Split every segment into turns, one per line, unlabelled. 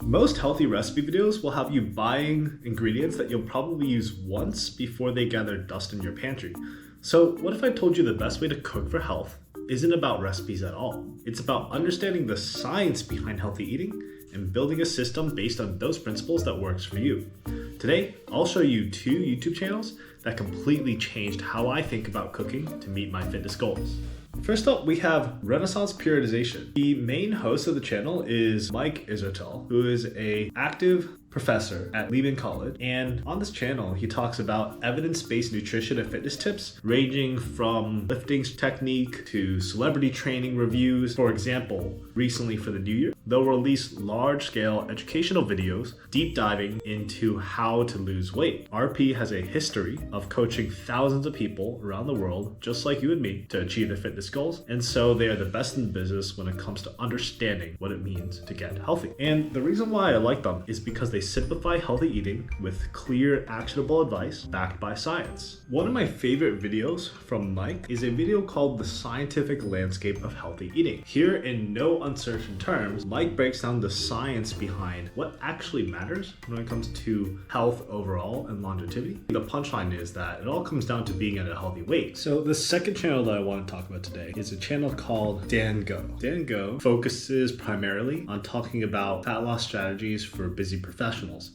Most healthy recipe videos will have you buying ingredients that you'll probably use once before they gather dust in your pantry. So what if I told you the best way to cook for health isn't about recipes at all? It's about understanding the science behind healthy eating and building a system based on those principles that works for you. Today, I'll show you 2 YouTube channels that completely changed how I think about cooking to meet my fitness goals. First up, we have Renaissance Periodization. The main host of the channel is Mike Isertal, who is an active professor at Lehman College. And on this channel, he talks about evidence-based nutrition and fitness tips, ranging from lifting technique to celebrity training reviews. For example, recently for the new year, they'll release large-scale educational videos deep diving into how to lose weight. RP has a history of coaching thousands of people around the world, just like you and me, to achieve their fitness goals. And so they are the best in business when it comes to understanding what it means to get healthy. And the reason why I like them is because they simplify healthy eating with clear, actionable advice backed by science. One of my favorite videos from Mike is a video called The Scientific Landscape of Healthy Eating. Here, in no uncertain terms, Mike breaks down the science behind what actually matters when it comes to health overall and longevity. The punchline is that it all comes down to being at a healthy weight. So the second channel that I want to talk about today is a channel called Dan Go. Dan Go focuses primarily on talking about fat loss strategies for busy professionals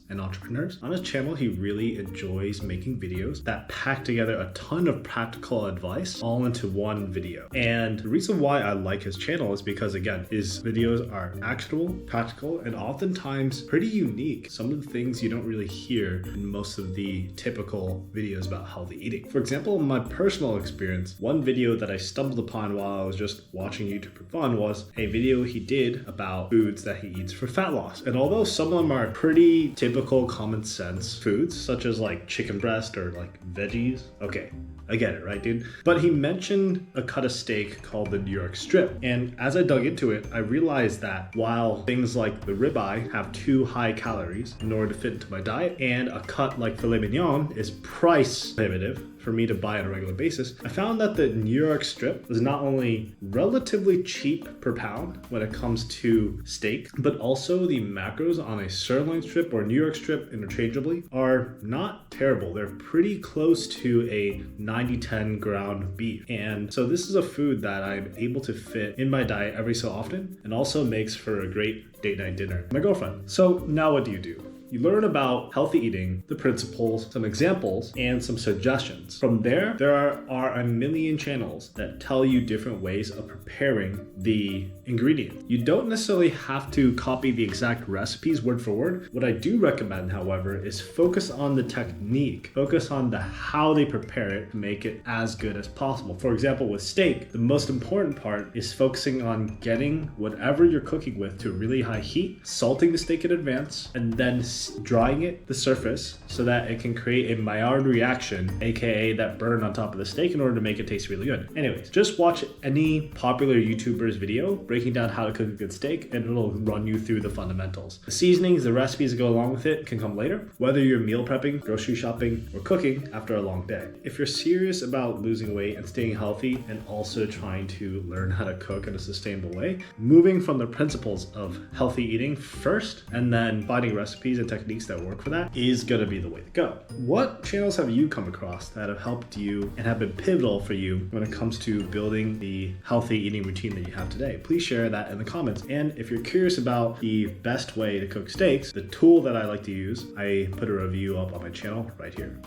and entrepreneurs. On his channel, he really enjoys making videos that pack together a ton of practical advice all into one video. And the reason why I like his channel is because, again, his videos are actionable, practical, and oftentimes pretty unique. Some of the things you don't really hear in most of the typical videos about healthy eating. For example, in my personal experience, one video that I stumbled upon while I was just watching YouTube for fun was a video he did about foods that he eats for fat loss. And although some of them are pretty typical common sense foods, such as like chicken breast or like veggies, okay, I get it, right, dude? But he mentioned a cut of steak called the New York strip. And as I dug into it, I realized that while things like the ribeye have too high calories in order to fit into my diet, and a cut like filet mignon is price prohibitive for me to buy on a regular basis, I found that the New York strip is not only relatively cheap per pound when it comes to steak, but also the macros on a sirloin strip or New York strip interchangeably are not terrible. They're pretty close to a 90-10 ground beef. And so this is a food that I'm able to fit in my diet every so often, and also makes for a great date night dinner with my girlfriend. So now what do? You learn about healthy eating, the principles, some examples, and some suggestions. From there are a million channels that tell you different ways of preparing the ingredients. You don't necessarily have to copy the exact recipes word for word. What I do recommend, however, is focus on the technique. Focus on how they prepare it to make it as good as possible. For example, with steak, the most important part is focusing on getting whatever you're cooking with to a really high heat, salting the steak in advance, and then drying the surface so that it can create a Maillard reaction, aka that burn on top of the steak, in order to make it taste really good. Anyways, just watch any popular YouTuber's video breaking down how to cook a good steak, and it'll run you through the fundamentals. The seasonings, the recipes that go along with it can come later, whether you're meal prepping, grocery shopping, or cooking after a long day. If you're serious about losing weight and staying healthy, and also trying to learn how to cook in a sustainable way, moving from the principles of healthy eating first, and then finding recipes and techniques that work for that is gonna be the way to go. What channels have you come across that have helped you and have been pivotal for you when it comes to building the healthy eating routine that you have today? Please share that in the comments. And if you're curious about the best way to cook steaks, the tool that I like to use, I put a review up on my channel right here.